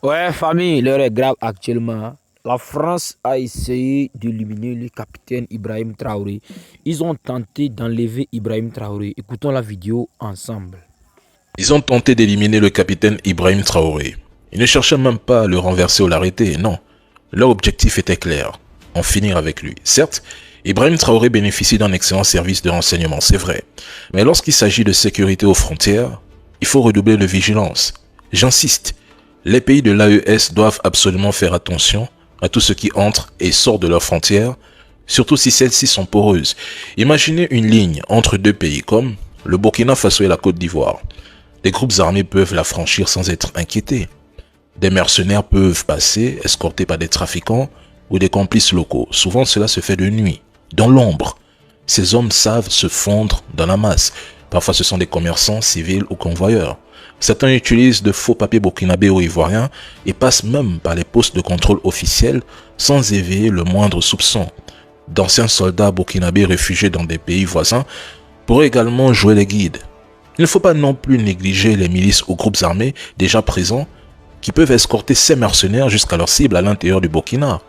Ouais, famille, l'heure est grave actuellement. La France a essayé d'éliminer le capitaine Ibrahim Traoré. Ils ont tenté d'enlever Ibrahim Traoré. Écoutons la vidéo ensemble. Ils ont tenté d'éliminer le capitaine Ibrahim Traoré. Ils ne cherchaient même pas à le renverser ou l'arrêter, non. Leur objectif était clair, en finir avec lui. Certes, Ibrahim Traoré bénéficie d'un excellent service de renseignement, c'est vrai. Mais lorsqu'il s'agit de sécurité aux frontières, il faut redoubler de vigilance. J'insiste, les pays de l'AES doivent absolument faire attention à tout ce qui entre et sort de leurs frontières, surtout si celles-ci sont poreuses. Imaginez une ligne entre deux pays comme le Burkina Faso et la Côte d'Ivoire. Les groupes armés peuvent la franchir sans être inquiétés. Des mercenaires peuvent passer, escortés par des trafiquants ou des complices locaux. Souvent, cela se fait de nuit, dans l'ombre. Ces hommes savent se fondre dans la masse. Parfois, ce sont des commerçants, civils ou convoyeurs. Certains utilisent de faux papiers burkinabés ou ivoiriens et passent même par les postes de contrôle officiels sans éveiller le moindre soupçon. D'anciens soldats burkinabés réfugiés dans des pays voisins pourraient également jouer les guides. Il ne faut pas non plus négliger les milices ou groupes armés déjà présents qui peuvent escorter ces mercenaires jusqu'à leur cible à l'intérieur du Burkina.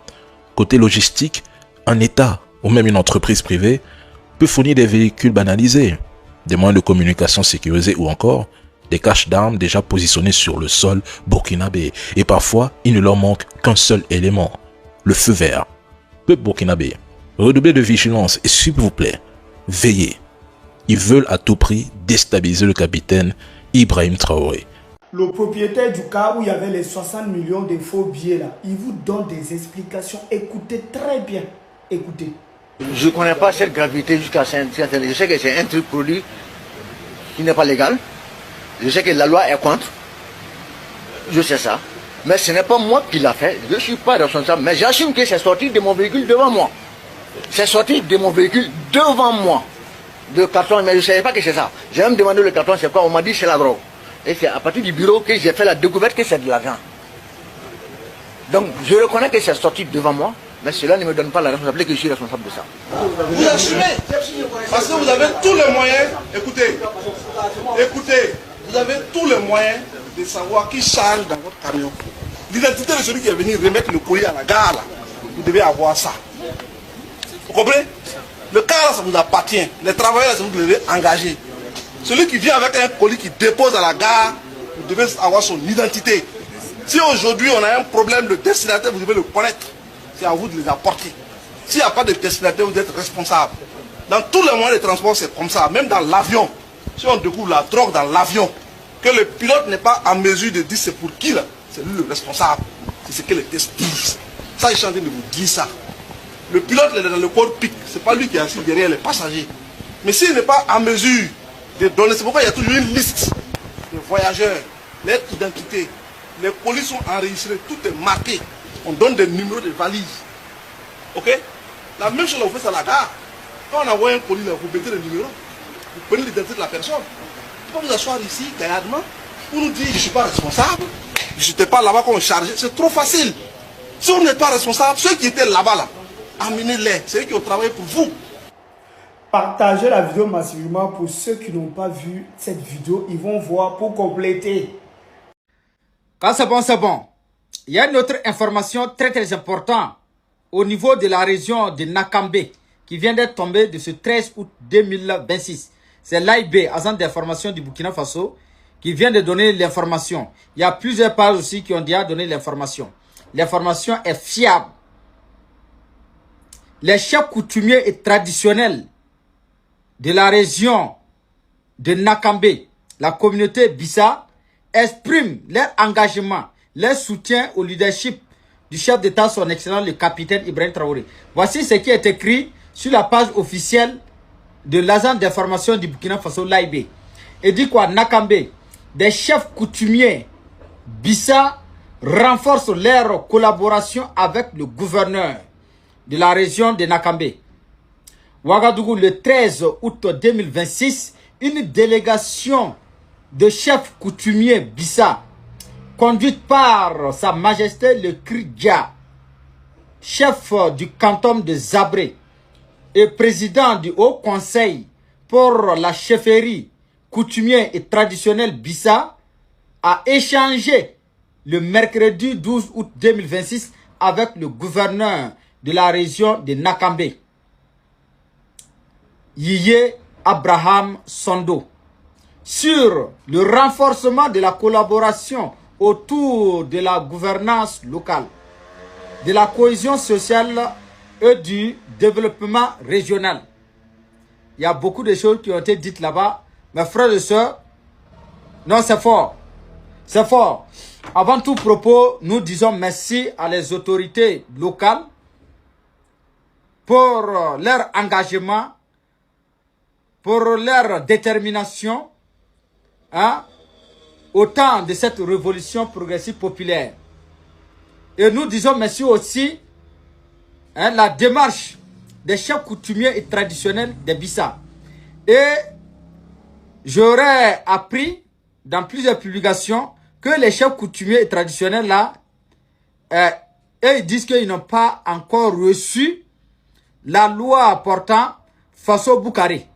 Côté logistique, un État ou même une entreprise privée peut fournir des véhicules banalisés, des moyens de communication sécurisés ou encore des caches d'armes déjà positionnés sur le sol burkinabé. Et parfois, il ne leur manque qu'un seul élément, le feu vert. Peuple burkinabé, redoublez de vigilance et s'il vous plaît, veillez. Ils veulent à tout prix déstabiliser le capitaine Ibrahim Traoré. Le propriétaire du cas où il y avait les 60 millions de faux billets là, il vous donne des explications. Écoutez très bien. Écoutez. Je ne connais pas cette gravité jusqu'à Saint-Étienne. Je sais que c'est un truc produit qui n'est pas légal. Je sais que la loi est contre. Je sais ça. Mais ce n'est pas moi qui l'a fait. Je ne suis pas responsable. Mais j'assume que c'est sorti de mon véhicule devant moi. C'est sorti de mon véhicule devant moi. De carton, mais je ne savais pas que c'est ça. J'ai même demandé le carton, c'est quoi? On m'a dit c'est la drogue. Et c'est à partir du bureau que j'ai fait la découverte que c'est de l'argent. Donc je reconnais que c'est sorti devant moi, mais cela ne me donne pas la responsabilité que je suis responsable de ça. Vous assumez, parce que vous avez tous les moyens, écoutez, vous avez tous les moyens de savoir qui charge dans votre camion. L'identité de celui qui est venu remettre le courrier à la gare, là, vous devez avoir ça. Vous comprenez? Le car, là, ça vous appartient. Les travailleurs, là, vous devez engager. Celui qui vient avec un colis qui dépose à la gare, vous devez avoir son identité. Si aujourd'hui on a un problème de destinataire, vous devez le connaître. C'est à vous de les apporter. S'il n'y a pas de destinataire, vous êtes responsable. Dans tous les moyens de transport, c'est comme ça. Même dans l'avion. Si on découvre la drogue dans l'avion, que le pilote n'est pas en mesure de dire c'est pour qui là, c'est lui le responsable. C'est ce que les tests disent. Ça, je suis en train de vous dire ça. Le pilote est dans le corps pic, ce n'est pas lui qui est assis derrière les passagers. Mais s'il n'est pas en mesure de donner, c'est pourquoi il y a toujours une liste de voyageurs, leur identité. Les colis sont enregistrés, tout est marqué. On donne des numéros de valises. Ok? La même chose, on fait ça à la gare. Quand on envoie un colis, là, vous mettez le numéro, vous prenez l'identité de la personne. Vous pouvez vous asseoir ici, gaillardement, pour nous dire je ne suis pas responsable, je n'étais pas là-bas quand on chargeait. C'est trop facile. Si on n'est pas responsable, ceux qui étaient là-bas, là, amenez-les. C'est eux qui ont travaillé pour vous. Partagez la vidéo massivement pour ceux qui n'ont pas vu cette vidéo. Ils vont voir pour compléter. Quand c'est bon, c'est bon. Il y a une autre information très très importante au niveau de la région de Nakambe qui vient d'être tombée de ce 13 août 2026. C'est l'AIB, agence d'information du Burkina Faso, qui vient de donner l'information. Il y a plusieurs pages aussi qui ont déjà donné l'information. L'information est fiable. Les chefs coutumiers et traditionnels de la région de Nakambe, la communauté Bissa, expriment leur engagement, leur soutien au leadership du chef d'État, son excellence, le capitaine Ibrahim Traoré. Voici ce qui est écrit sur la page officielle de l'agence d'information du Burkina Faso, l'AIB. Et dit quoi? Nakambe, des chefs coutumiers Bissa renforcent leur collaboration avec le gouverneur de la région de Nakambe. Ouagadougou, le 13 août 2026, une délégation de chefs coutumiers Bissa, conduite par Sa Majesté le Kridja, chef du canton de Zabré et président du Haut Conseil pour la chefferie coutumière et traditionnelle Bissa, a échangé le mercredi 12 août 2026 avec le gouverneur de la région de Nakambe, Yiye Abraham Sondo, sur le renforcement de la collaboration autour de la gouvernance locale, de la cohésion sociale et du développement régional. Il y a beaucoup de choses qui ont été dites là-bas. Mes frères et sœurs, non, c'est fort. C'est fort. Avant tout propos, nous disons merci à les autorités locales pour leur engagement, pour leur détermination, hein, au temps de cette révolution progressive populaire. Et nous disons merci aussi à la démarche des chefs coutumiers et traditionnels des Bissa. Et j'aurais appris dans plusieurs publications que les chefs coutumiers et traditionnels là, ils disent qu'ils n'ont pas encore reçu la loi portant Faso Boukari.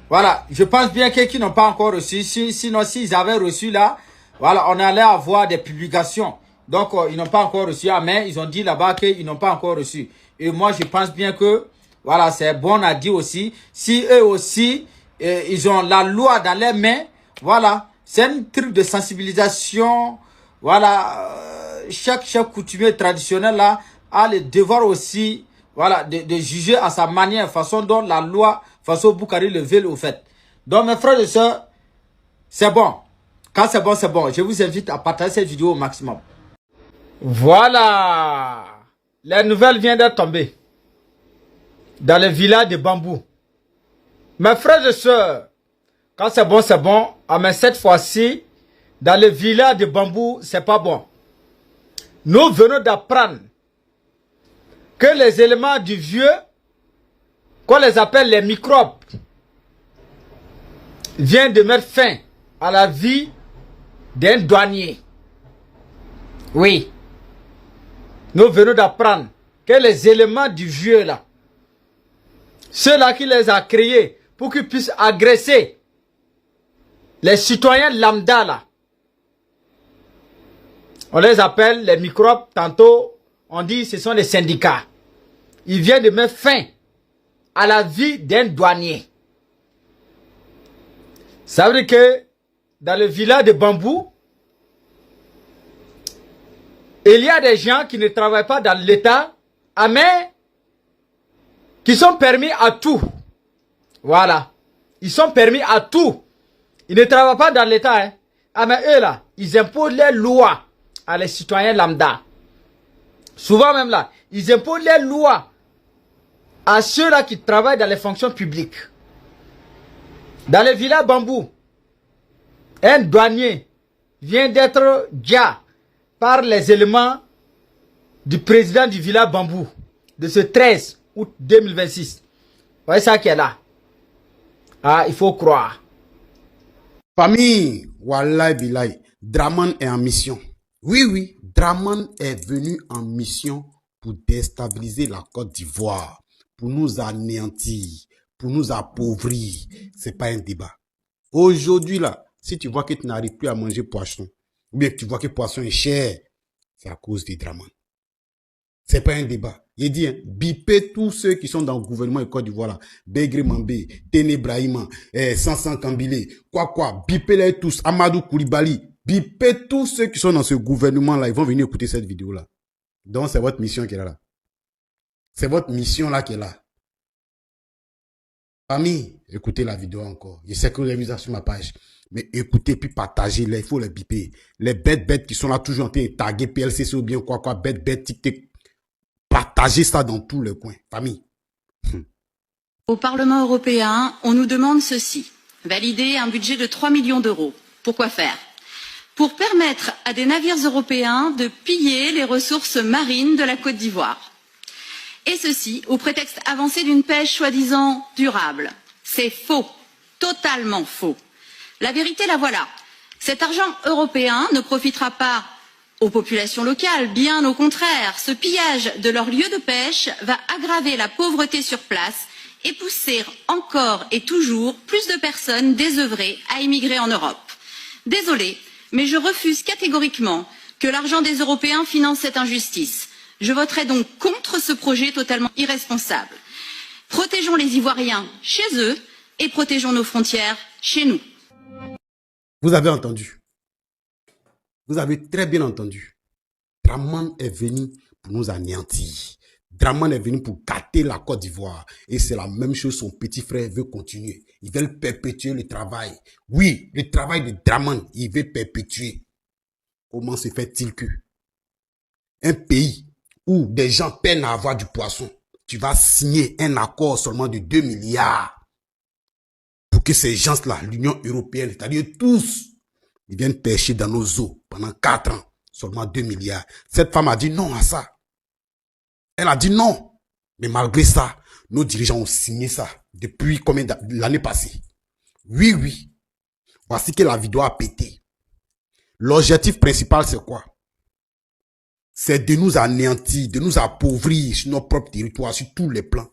Voilà, je pense bien qu'ils n'ont pas encore reçu. Sinon, s'ils avaient reçu là, voilà, on allait avoir des publications. Donc, ils n'ont pas encore reçu. Mais ils ont dit là-bas qu'ils n'ont pas encore reçu. Et moi, je pense bien que, voilà, c'est bon à dire aussi. Si eux aussi, ils ont la loi dans les mains, voilà, c'est un truc de sensibilisation. Voilà, chaque chef coutumier traditionnel là a le devoir aussi, voilà, de juger à sa manière, façon dont la loi Faso Boukari le veut au fait. Donc mes frères et sœurs, c'est bon. Quand c'est bon, c'est bon. Je vous invite à partager cette vidéo au maximum. Voilà. La nouvelle vient d'être tombée. Dans le village de Bambou. Mes frères et sœurs, quand c'est bon, c'est bon. Mais cette fois-ci, dans le village de Bambou, c'est pas bon. Nous venons d'apprendre que les éléments du vieux, qu'on les appelle les microbes, viennent de mettre fin à la vie d'un douanier. Oui. Nous venons d'apprendre que les éléments du vieux là, ceux-là qui les a créés pour qu'ils puissent agresser les citoyens lambda là, on les appelle les microbes. Tantôt, on dit ce sont les syndicats. Ils viennent de mettre fin à la vie d'un douanier. Ça veut dire que dans le village de Bambou, il y a des gens qui ne travaillent pas dans l'État, mais qui sont permis à tout. Voilà. Ils sont permis à tout. Ils ne travaillent pas dans l'État. Mais eux là, ils imposent les lois à les citoyens lambda. Souvent même là, ils imposent les lois à ceux-là qui travaillent dans les fonctions publiques. Dans le village Bambou, un douanier vient d'être déjà par les éléments du président du village Bambou de ce 13 août 2026. Vous voyez ça qui est là. Ah, il faut croire. Famille, Wallahi Bilay, Draman est en mission. Oui, oui, Draman est venu en mission pour déstabiliser la Côte d'Ivoire, pour nous anéantir, pour nous appauvrir. C'est pas un débat. Aujourd'hui, là, si tu vois que tu n'arrives plus à manger poisson, ou bien que tu vois que poisson est cher, c'est à cause des Draman. C'est pas un débat. Il dit, hein, bipez tous ceux qui sont dans le gouvernement de Côte d'Ivoire, là. Begre Mambé, Téné Brahima, Sansan Kambile, quoi, bipez-les tous, Amadou Koulibaly, bipez tous ceux qui sont dans ce gouvernement-là, ils vont venir écouter cette vidéo-là. Donc, c'est votre mission qui est là. C'est votre mission-là qui est là. Famille, écoutez la vidéo encore. Je sais que vous l'avez vu sur ma page. Mais écoutez, puis partagez-les, il faut les biper. Les bêtes qui sont là, toujours en train de taguer PLCC ou bien quoi, bêtes, tic-tic. Partagez ça dans tous les coins. Famille. Au Parlement européen, on nous demande ceci. Valider un budget de 3 millions d'euros. Pourquoi faire? Pour permettre à des navires européens de piller les ressources marines de la Côte d'Ivoire. Et ceci au prétexte avancé d'une pêche soi-disant durable. C'est faux. Totalement faux. La vérité, la voilà. Cet argent européen ne profitera pas aux populations locales, bien au contraire. Ce pillage de leurs lieux de pêche va aggraver la pauvreté sur place et pousser encore et toujours plus de personnes désœuvrées à immigrer en Europe. Désolée, mais je refuse catégoriquement que l'argent des Européens finance cette injustice. Je voterai donc contre ce projet totalement irresponsable. Protégeons les Ivoiriens chez eux et protégeons nos frontières chez nous. Vous avez entendu. Vous avez très bien entendu. Dramane est venu pour nous anéantir. Dramane est venu pour gâter la Côte d'Ivoire. Et c'est la même chose, son petit frère veut continuer. Ils veulent perpétuer le travail. Oui, le travail de Dramane, il veut perpétuer. Comment se fait-il que un pays où des gens peinent à avoir du poisson, tu vas signer un accord seulement de 2 milliards pour que ces gens-là, l'Union européenne, c'est-à-dire tous, ils viennent pêcher dans nos eaux pendant 4 ans, seulement 2 milliards. Cette femme a dit non à ça. Elle a dit non. Mais malgré ça, nos dirigeants ont signé ça depuis combien l'année passée. Oui, oui. Voici que la vidéo a pété. L'objectif principal, c'est quoi? C'est de nous anéantir, de nous appauvrir sur nos propres territoires, sur tous les plans.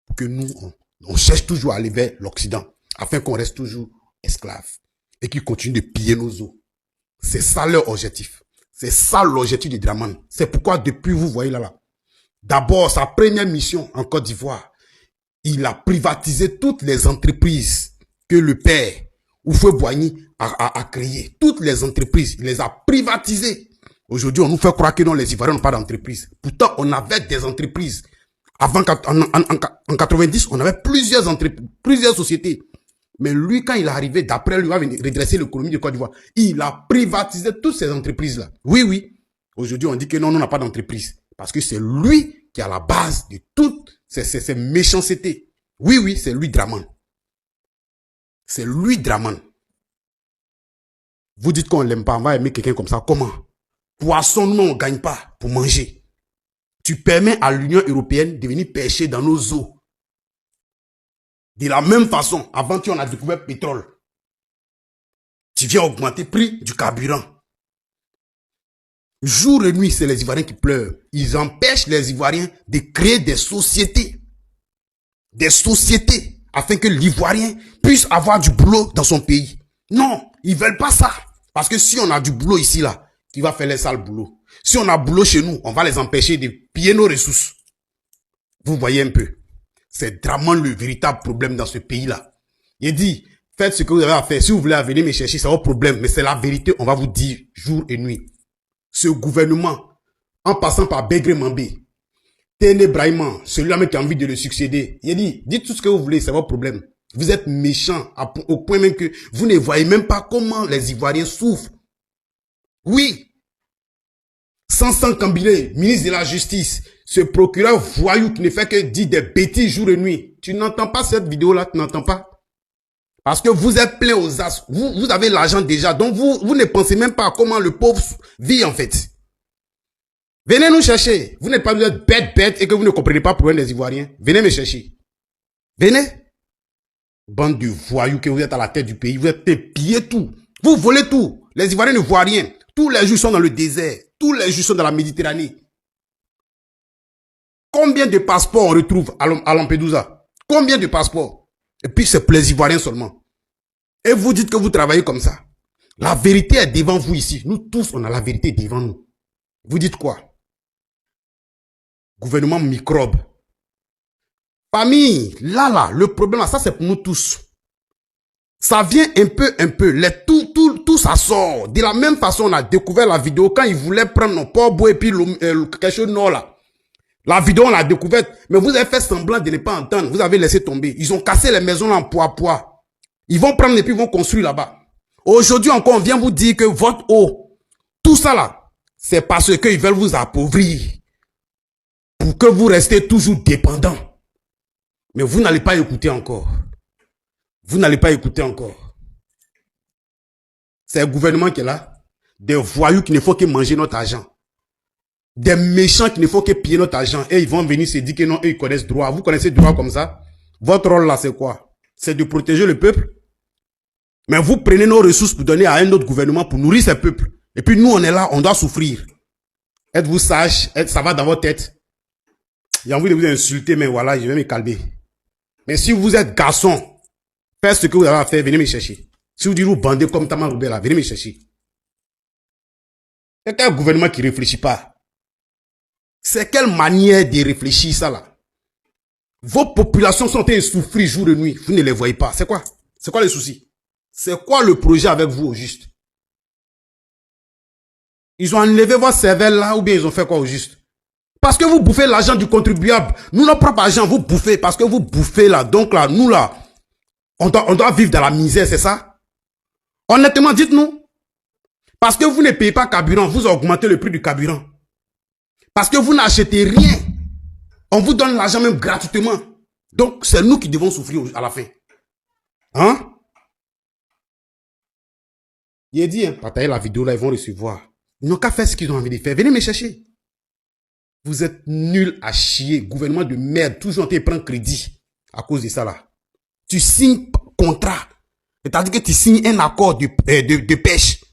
Pour que nous, on cherche toujours à aller vers l'Occident, afin qu'on reste toujours esclaves et qu'ils continuent de piller nos eaux. C'est ça leur objectif. C'est ça l'objectif de Dramane. C'est pourquoi depuis, vous voyez là, d'abord, sa première mission en Côte d'Ivoire, il a privatisé toutes les entreprises que le père Houphouët-Boigny a créées. Toutes les entreprises, il les a privatisées. Aujourd'hui, on nous fait croire que non, les Ivoiriens n'ont pas d'entreprise. Pourtant, on avait des entreprises. Avant, en 90, on avait plusieurs entreprises, plusieurs sociétés. Mais lui, quand il est arrivé, d'après lui, il va redresser l'économie de Côte d'Ivoire. Il a privatisé toutes ces entreprises-là. Oui, oui. Aujourd'hui, on dit que non, on n'a pas d'entreprise. Parce que c'est lui qui est à la base de toutes ces méchancetés. Oui, oui, c'est lui, Dramane. C'est lui, Dramane. Vous dites qu'on l'aime pas, on va aimer quelqu'un comme ça. Comment? Poisson, nous, on ne gagne pas pour manger. Tu permets à l'Union européenne de venir pêcher dans nos eaux. De la même façon, avant qu'on a découvert le pétrole, tu viens augmenter le prix du carburant. Jour et nuit, c'est les Ivoiriens qui pleurent. Ils empêchent les Ivoiriens de créer des sociétés. Des sociétés, afin que l'Ivoirien puisse avoir du boulot dans son pays. Non, ils veulent pas ça. Parce que si on a du boulot ici, là, qui va faire les sales boulots. Si on a boulot chez nous, on va les empêcher de piller nos ressources. Vous voyez un peu. C'est vraiment le véritable problème dans ce pays-là. Il dit, faites ce que vous avez à faire. Si vous voulez venir me chercher, c'est votre problème. Mais c'est la vérité, on va vous dire jour et nuit. Ce gouvernement, en passant par Begré Mambé, Téné Brahima, celui-là même qui a envie de le succéder, il dit, dites tout ce que vous voulez, c'est votre problème. Vous êtes méchants au point même que vous ne voyez même pas comment les Ivoiriens souffrent. Oui. Sansan Kambilé, ministre de la Justice, ce procureur voyou qui ne fait que dire des bêtises jour et nuit. Tu n'entends pas cette vidéo-là, tu n'entends pas. Parce que vous êtes plein aux as. Vous avez l'argent déjà. Donc vous ne pensez même pas à comment le pauvre vit en fait. Venez nous chercher. Vous n'êtes pas bête et que vous ne comprenez pas pourquoi les Ivoiriens. Venez me chercher. Venez. Bande de voyous que vous êtes à la tête du pays. Vous êtes pillés tout. Vous volez tout. Les Ivoiriens ne voient rien. Tous les jours sont dans le désert. Tous les jours sont dans la Méditerranée. Combien de passeports on retrouve à Lampedusa? Combien de passeports? Et puis c'est pour les Ivoiriens seulement. Et vous dites que vous travaillez comme ça. La vérité est devant vous ici. Nous tous, on a la vérité devant nous. Vous dites quoi? Gouvernement microbe. Famille, là, le problème, ça c'est pour nous tous. Ça vient un peu, tout ça sort. De la même façon, on a découvert la vidéo quand ils voulaient prendre nos Port-Beau et puis quelque chose nord là. La vidéo, on l'a découverte, mais vous avez fait semblant de ne pas entendre. Vous avez laissé tomber. Ils ont cassé les maisons là en poids. Ils vont prendre et puis ils vont construire là-bas. Aujourd'hui encore, on vient vous dire que votre eau, tout ça là, c'est parce qu'ils veulent vous appauvrir. Pour que vous restez toujours dépendants. Mais vous n'allez pas écouter encore. Vous n'allez pas écouter encore. C'est le gouvernement qui est là. Des voyous qui ne font que manger notre argent. Des méchants qui ne font que piller notre argent. Et ils vont venir se dire que non, eux, ils connaissent droit. Vous connaissez droit comme ça? Votre rôle là, c'est quoi? C'est de protéger le peuple. Mais vous prenez nos ressources pour donner à un autre gouvernement pour nourrir ce peuple. Et puis nous, on est là, on doit souffrir. Êtes-vous sage? Ça va dans votre tête? J'ai envie de vous insulter, mais voilà, je vais me calmer. Mais si vous êtes garçon, faites ce que vous avez à faire, venez me chercher. Si vous dites vous bandez comme Taman Roubela, venez me chercher. C'est quel gouvernement qui ne réfléchit pas? C'est quelle manière de réfléchir ça là? Vos populations sont en train de souffrir jour et nuit. Vous ne les voyez pas. C'est quoi? C'est quoi le souci? C'est quoi le projet avec vous au juste? Ils ont enlevé votre cervelle là ou bien ils ont fait quoi au juste? Parce que vous bouffez l'argent du contribuable. Nous, notre propre argent, vous bouffez parce que vous bouffez là. Donc là, nous là, on doit vivre dans la misère, c'est ça? Honnêtement, dites-nous. Parce que vous ne payez pas carburant, vous augmentez le prix du carburant. Parce que vous n'achetez rien. On vous donne l'argent même gratuitement. Donc, c'est nous qui devons souffrir à la fin. Hein? Il a dit, hein, partager la vidéo là, ils vont recevoir. Ils n'ont qu'à faire ce qu'ils ont envie de faire. Venez me chercher. Vous êtes nuls à chier. Gouvernement de merde. Toujours en train de prendre crédit à cause de ça là. Tu signes contrat. C'est-à-dire que tu signes un accord de pêche.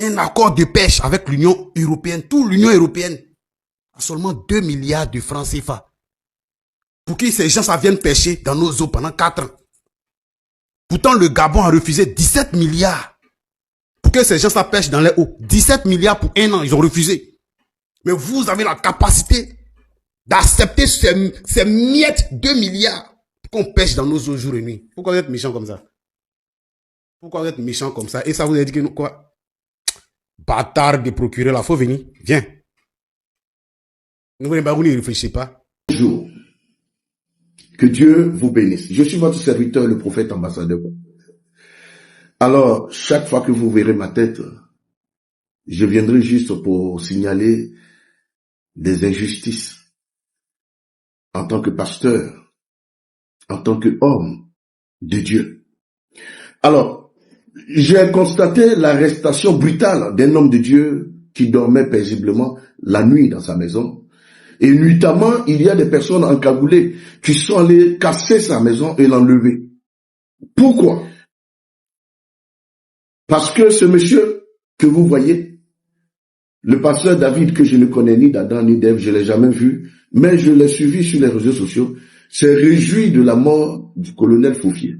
Un accord de pêche avec l'Union européenne. Toute l'Union européenne a seulement 2 milliards de francs CFA. Pour que ces gens ça viennent pêcher dans nos eaux pendant 4 ans. Pourtant, le Gabon a refusé 17 milliards. Pour que ces gens ça pêchent dans les eaux. 17 milliards pour 1 an. Ils ont refusé. Mais vous avez la capacité d'accepter ces miettes 2 milliards qu'on pêche dans nos eaux jour et nuit. Pourquoi vous êtes méchants comme ça? Pourquoi vous êtes méchants comme ça? Et ça vous a dit que nous, quoi? Bâtard de procureur là, faut venir. Viens. Vous ne réfléchissez pas. Bonjour. Que Dieu vous bénisse. Je suis votre serviteur, le prophète ambassadeur. Alors, chaque fois que vous verrez ma tête, je viendrai juste pour signaler des injustices en tant que pasteur, en tant qu'homme de Dieu. Alors, j'ai constaté l'arrestation brutale d'un homme de Dieu qui dormait paisiblement la nuit dans sa maison. Et nuitamment, il y a des personnes encagoulées qui sont allées casser sa maison et l'enlever. Pourquoi? Parce que ce monsieur que vous voyez, le pasteur David, que je ne connais ni d'Adam ni d'Ève, je ne l'ai jamais vu, mais je l'ai suivi sur les réseaux sociaux, s'est réjoui de la mort du colonel Foffier.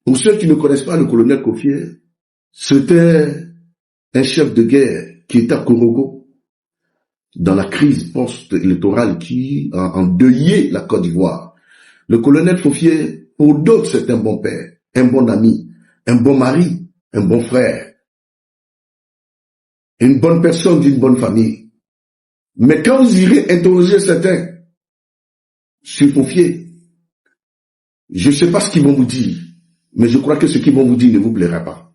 Pour ceux qui ne connaissent pas le colonel Foffier, c'était un chef de guerre qui était à Korogo, dans la crise post-électorale qui a endeuillé la Côte d'Ivoire. Le colonel Foffier, pour d'autres, c'est un bon père, un bon ami, un bon mari, un bon frère, une bonne personne d'une bonne famille. Mais quand vous irez interroger certains sur Foffier, je ne sais pas ce qu'ils vont vous dire, mais je crois que ce qu'ils vont vous dire ne vous plaira pas.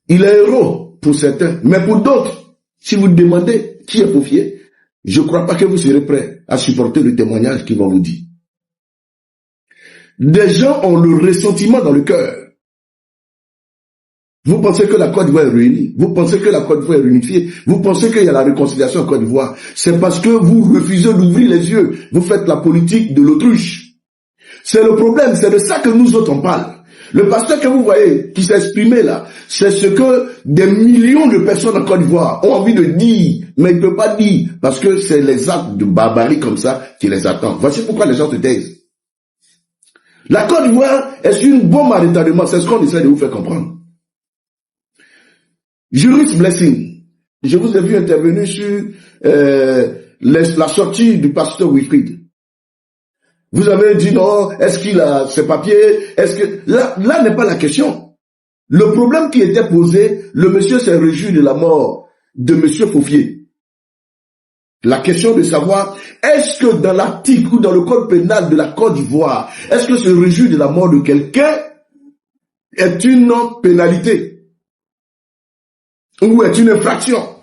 Il est héros pour certains, mais pour d'autres, si vous demandez qui est Foffier, je ne crois pas que vous serez prêts à supporter le témoignage qu'ils vont vous dire. Des gens ont le ressentiment dans le cœur. Vous pensez que la Côte d'Ivoire est réunie, vous pensez que la Côte d'Ivoire est réunifiée, vous pensez qu'il y a la réconciliation en Côte d'Ivoire. C'est parce que vous refusez d'ouvrir les yeux, vous faites la politique de l'autruche. C'est le problème, c'est de ça que nous autres on parle. Le pasteur que vous voyez qui s'est exprimé là, c'est ce que des millions de personnes en Côte d'Ivoire ont envie de dire, mais ils ne peuvent pas dire, parce que c'est les actes de barbarie comme ça qui les attendent. Voici pourquoi les gens se taisent. La Côte d'Ivoire est sur une bombe à retardement, c'est ce qu'on essaie de vous faire comprendre. Juris Blessing, je vous ai vu intervenir sur la sortie du pasteur Wilfried. Vous avez dit non, est-ce qu'il a ses papiers, est-ce que... Là n'est pas la question. Le problème qui était posé, le monsieur s'est réjoui de la mort de monsieur Foffier. La question de savoir, est-ce que dans l'article ou dans le code pénal de la Côte d'Ivoire, est-ce que se réjouir de la mort de quelqu'un est une pénalité? Ou est une infraction?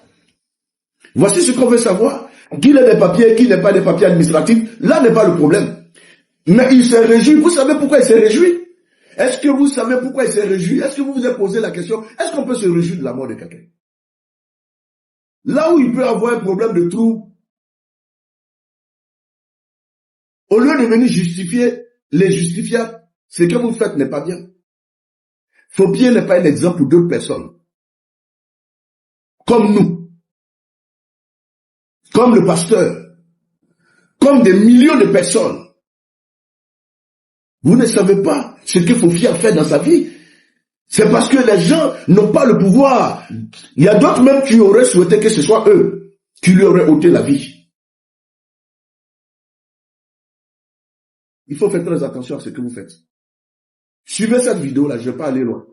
Voici ce qu'on veut savoir. Qu'il ait des papiers, qu'il n'ait pas des papiers administratifs, là n'est pas le problème. Mais il s'est réjoui. Vous savez pourquoi il s'est réjoui? Est-ce que vous savez pourquoi il s'est réjoui? Est-ce que vous vous êtes posé la question, est-ce qu'on peut se réjouir de la mort de quelqu'un? Là où il peut avoir un problème de trouble, au lieu de venir justifier les justifiables, ce que vous faites n'est pas bien. Foffier n'est pas un exemple pour d'autres personnes. Comme nous, comme le pasteur, comme des millions de personnes. Vous ne savez pas ce que Foffier a fait dans sa vie. C'est parce que les gens n'ont pas le pouvoir. Il y a d'autres même qui auraient souhaité que ce soit eux qui lui auraient ôté la vie. Il faut faire très attention à ce que vous faites. Suivez cette vidéo-là, je ne vais pas aller loin.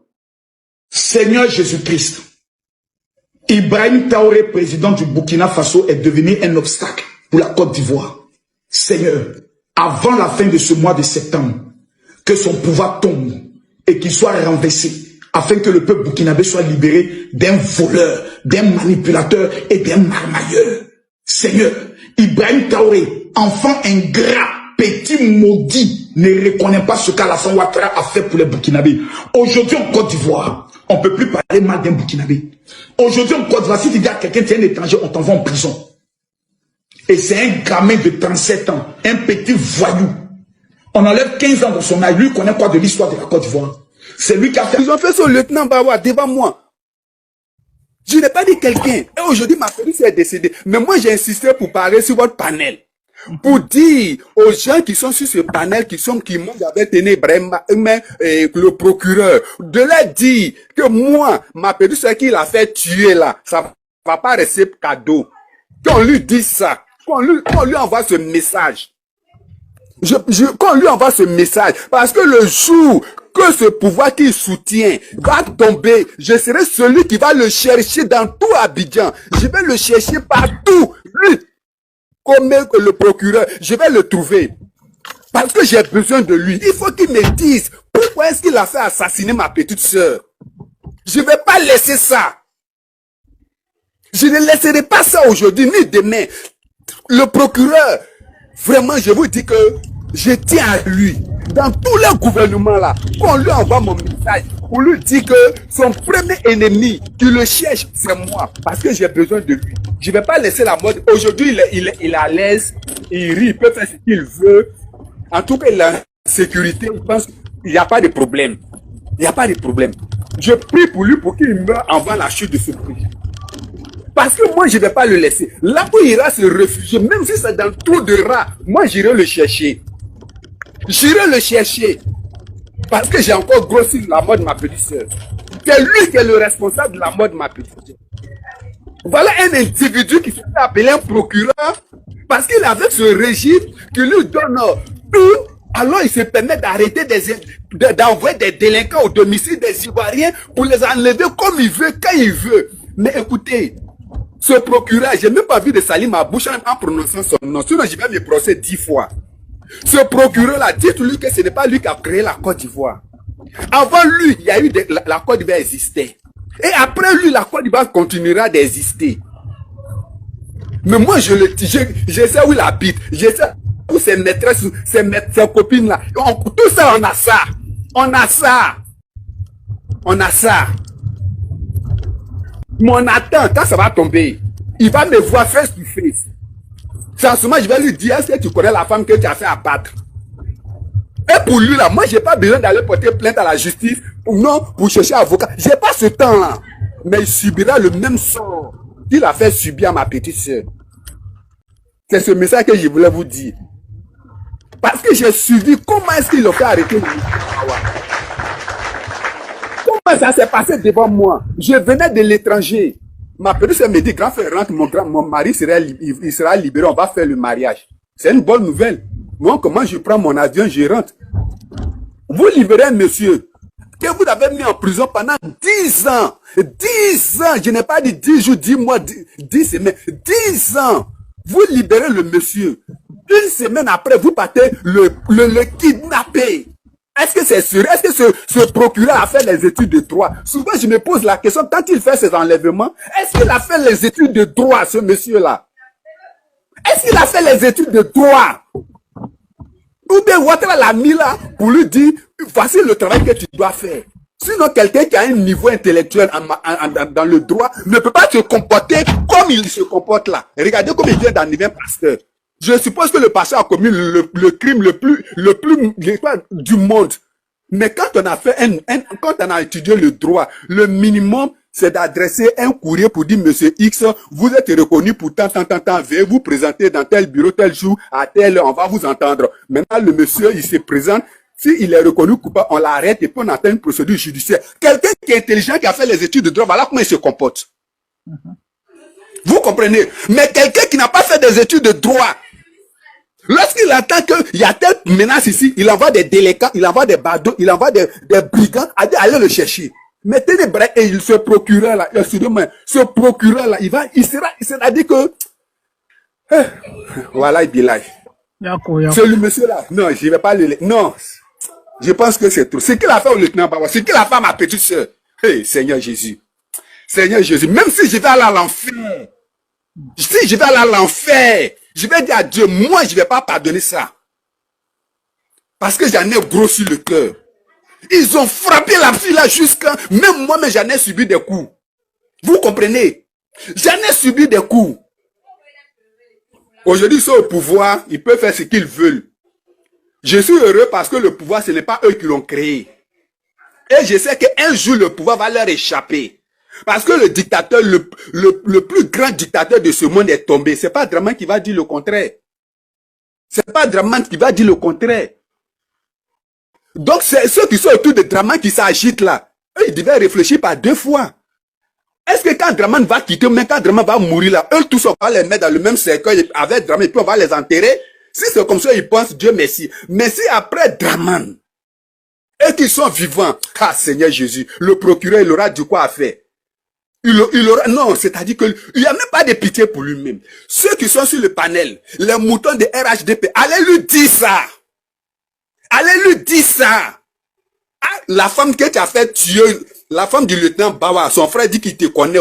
Seigneur Jésus-Christ, Ibrahim Traoré, président du Burkina Faso, est devenu un obstacle pour la Côte d'Ivoire. Seigneur, avant la fin de ce mois de septembre, que son pouvoir tombe et qu'il soit renversé, afin que le peuple burkinabé soit libéré d'un voleur, d'un manipulateur et d'un marmailleur. Seigneur, Ibrahim Traoré, enfant ingrat, petit maudit, ne reconnaît pas ce qu'Alassane Ouattara a fait pour les Burkinabés. Aujourd'hui en Côte d'Ivoire, on ne peut plus parler mal d'un Burkinabé. Aujourd'hui en Côte d'Ivoire, si tu dis à quelqu'un tu es un étranger, on t'envoie en prison. Et c'est un gamin de 37 ans, un petit voyou. On enlève 15 ans de son âge. Lui connaît quoi de l'histoire de la Côte d'Ivoire? C'est lui qui a fait. Ils ont fait ce lieutenant Bawa devant moi. Je n'ai pas dit quelqu'un. Et aujourd'hui, ma famille est décédée. Mais moi, j'ai insisté pour parler sur votre panel. Pour dire aux gens qui sont sur ce panel, qui m'ont avec le procureur, de leur dire que moi, ma petite soeur qui l'a fait tuer là, ça va pas rester cadeau. Qu'on lui dise ça, qu'on lui envoie ce message. Qu'on lui envoie ce message, parce que le jour que ce pouvoir qu'il soutient va tomber, je serai celui qui va le chercher dans tout Abidjan. Je vais le chercher partout. Lui, comme le procureur, je vais le trouver. Parce que j'ai besoin de lui. Il faut qu'il me dise pourquoi est-ce qu'il a fait assassiner ma petite sœur. Je ne vais pas laisser ça. Je ne laisserai pas ça aujourd'hui ni demain. Le procureur, vraiment, je vous dis que je tiens à lui. Dans tous les gouvernements là, qu'on lui envoie mon message pour lui dire que son premier ennemi qui le cherche, c'est moi. Parce que j'ai besoin de lui. Je ne vais pas laisser la mode. Aujourd'hui, il est à l'aise. Il rit, il peut faire ce qu'il veut. En tout cas, la sécurité, je pense qu'il n'y a pas de problème. Il n'y a pas de problème. Je prie pour lui pour qu'il meure avant la chute de ce prix. Parce que moi, je ne vais pas le laisser. Là où il ira se réfugier, même si c'est dans le trou de rat, moi, j'irai le chercher. J'irai le chercher. Parce que j'ai encore grossi la mort de ma petite soeur. C'est lui qui est le responsable de la mort de ma petite soeur. Voilà un individu qui se fait appeler un procureur parce qu'il avait ce régime qui lui donne tout. Alors il se permet d'arrêter d'envoyer des délinquants au domicile des Ivoiriens pour les enlever comme il veut, quand il veut. Mais écoutez, ce procureur, j'ai même pas vu de salir ma bouche en prononçant son nom. Sinon, je vais me procès 10 fois. Ce procureur-là, dites-lui que ce n'est pas lui qui a créé la Côte d'Ivoire. Avant lui, il y a eu la Côte d'Ivoire existait. Et après lui, la Côte d'Ivoire continuera d'exister. Mais moi, je sais où il habite. Je sais où ses maîtresses, ses copines-là. Tout ça, on a ça. On a ça. On a ça. Mais on attend, quand ça va tomber, il va me voir face to face. C'est en ce moment, je vais lui dire, est-ce que tu connais la femme que tu as fait abattre? Et pour lui, là, moi, j'ai pas besoin d'aller porter plainte à la justice, ou non, pour chercher un avocat. J'ai pas ce temps-là. Mais il subira le même sort qu'il a fait subir à ma petite soeur. C'est ce message que je voulais vous dire. Parce que j'ai suivi comment est-ce qu'il a fait arrêter le Comment ça s'est passé devant moi? Je venais de l'étranger. Ma petite soeur me dit, grand frère, rentre, mon mari il sera libéré, on va faire le mariage. C'est une bonne nouvelle. Moi, comment je prends mon avion, je rentre. Vous libérez un monsieur que vous avez mis en prison pendant 10 ans. 10 ans, je n'ai pas dit 10 jours, 10 mois, 10 semaines. 10 ans. Vous libérez le monsieur. Une semaine après, vous partez le kidnapper. Est-ce que c'est sûr? Est-ce que ce procureur a fait les études de droit? Souvent, je me pose la question, quand il fait ses enlèvements, est-ce qu'il a fait les études de droit, ce monsieur-là? Est-ce qu'il a fait les études de droit? Ou bien Ouattara l'a mis là pour lui dire, voici le travail que tu dois faire. Sinon, quelqu'un qui a un niveau intellectuel dans le droit ne peut pas se comporter comme il se comporte là. Regardez comme il vient d'enlever un pasteur. Je suppose que le pasteur a commis le crime le plus du monde. Mais quand on a fait quand on a étudié le droit, le minimum, c'est d'adresser un courrier pour dire, monsieur X, vous êtes reconnu pour tant, veuillez vous présenter dans tel bureau, tel jour, à tel heure, on va vous entendre. Maintenant, le monsieur, il se présente, s'il est reconnu coupable, on l'arrête et puis on attend une procédure judiciaire. Quelqu'un qui est intelligent, qui a fait les études de droit, voilà comment il se comporte. Vous comprenez? Mais quelqu'un qui n'a pas fait des études de droit, lorsqu'il attend qu'il y a telle menace ici, il envoie des délinquants, il envoie des badauds, il envoie des brigands, allez le chercher. Mettez les bras et ce procureur là, ce procureur là, il sera dit que, voilà, il dit là. C'est le monsieur là. Non, je ne vais pas le... Non, je pense que c'est trop. Ce qu'il a fait au lieutenant Bawa, ce qu'il a fait à ma petite soeur. Hey, Seigneur Jésus. Seigneur Jésus, même si je vais aller à l'enfer, si je vais aller à l'enfer, je vais dire à Dieu, moi, je ne vais pas pardonner ça. Parce que j'en ai gros sur le cœur. Ils ont frappé la fille là jusqu'à... Même moi, mais j'en ai subi des coups. Vous comprenez? J'en ai subi des coups. Aujourd'hui, ils sont au pouvoir, ils peuvent faire ce qu'ils veulent. Je suis heureux parce que le pouvoir, ce n'est pas eux qui l'ont créé. Et je sais qu'un jour, le pouvoir va leur échapper. Parce que le dictateur, le plus grand dictateur de ce monde est tombé. C'est pas Draman qui va dire le contraire. C'est pas Draman qui va dire le contraire. Donc, c'est ceux qui sont autour de Draman qui s'agitent là. Eux, ils devaient réfléchir par 2 fois. Est-ce que quand Draman va quitter, même quand Draman va mourir là, eux tous on va les mettre dans le même cercueil avec Draman et puis on va les enterrer? Si c'est comme ça, ils pensent, Dieu merci. Mais si après Draman, et qu'ils sont vivants, ah Seigneur Jésus, le procureur, il aura du quoi à faire. Il aura, non, c'est-à-dire qu'il n'y a même pas de pitié pour lui-même. Ceux qui sont sur le panel, les moutons de RHDP, allez lui dire ça. Allez lui dire ça. Ah, la femme que tu as fait tuer, la femme du lieutenant Bawa, son frère dit qu'il te connaît.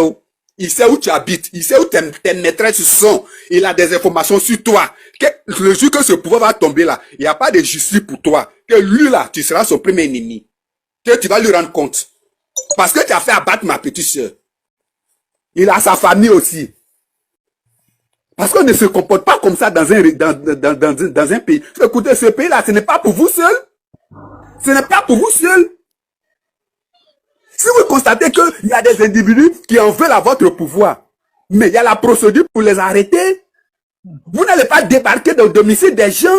Il sait où tu habites. Il sait où tes maîtresses sont. Il a des informations sur toi. Le jour que ce pouvoir va tomber là, il n'y a pas de justice pour toi. Que lui là, tu seras son premier ennemi. Que tu vas lui rendre compte. Parce que tu as fait abattre ma petite soeur. Il a sa famille aussi. Parce qu'on ne se comporte pas comme ça dans un pays. Écoutez, ce pays-là, ce n'est pas pour vous seul. Ce n'est pas pour vous seul. Si vous constatez qu'il y a des individus qui en veulent à votre pouvoir, mais il y a la procédure pour les arrêter, vous n'allez pas débarquer dans le domicile des gens.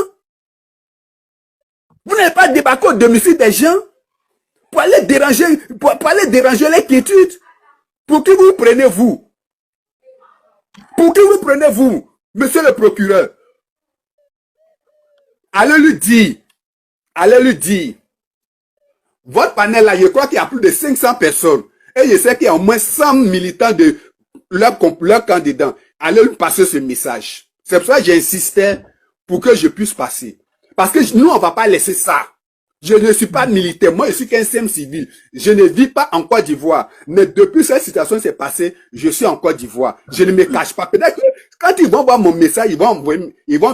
Vous n'allez pas débarquer au domicile des gens pour aller déranger, pour aller déranger les quiétudes. Pour qui vous prenez-vous? Pour qui vous prenez-vous, monsieur le procureur? Allez lui dire, votre panel là, je crois qu'il y a plus de 500 personnes. Et je sais qu'il y a au moins 100 militants de leur candidat. Allez lui passer ce message. C'est pour ça que j'insistais pour que je puisse passer. Parce que nous, on ne va pas laisser ça. Je ne suis pas militaire. Moi, je suis qu'un simple civil. Je ne vis pas en Côte d'Ivoire. Mais depuis cette situation s'est passée, je suis en Côte d'Ivoire. Je ne me cache pas. Peut-être que quand ils vont voir mon message, ils vont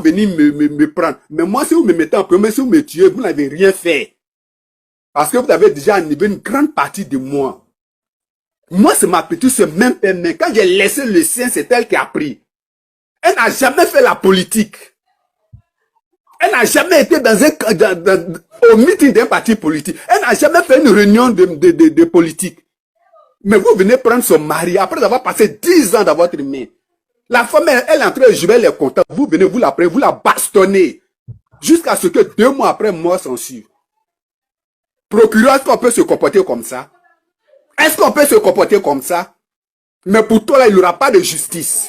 venir me prendre. Mais moi, si vous me mettez en premier, si vous me tuez, vous n'avez rien fait. Parce que vous avez déjà enlevé une grande partie de moi. Moi, c'est ma petite soeur, même père. Mais quand j'ai laissé le sien, c'est elle qui a pris. Elle n'a jamais fait la politique. Elle n'a jamais été au meeting d'un parti politique. Elle n'a jamais fait une réunion de politique. Mais vous venez prendre son mari après avoir passé 10 ans dans votre main. La femme, elle est en train de jouer les comptables. Vous venez, vous la prenez, vous la bastonnez. Jusqu'à ce que 2 mois après, mort s'en suive. Procureur, est-ce qu'on peut se comporter comme ça? Est-ce qu'on peut se comporter comme ça? Mais pour toi, là, il n'y aura pas de justice.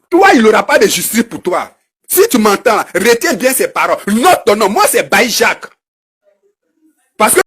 Toi, il n'y aura pas de justice pour toi. Si tu m'entends, retiens bien ces paroles. Note ton nom. Moi, c'est Baye Jacques. Parce que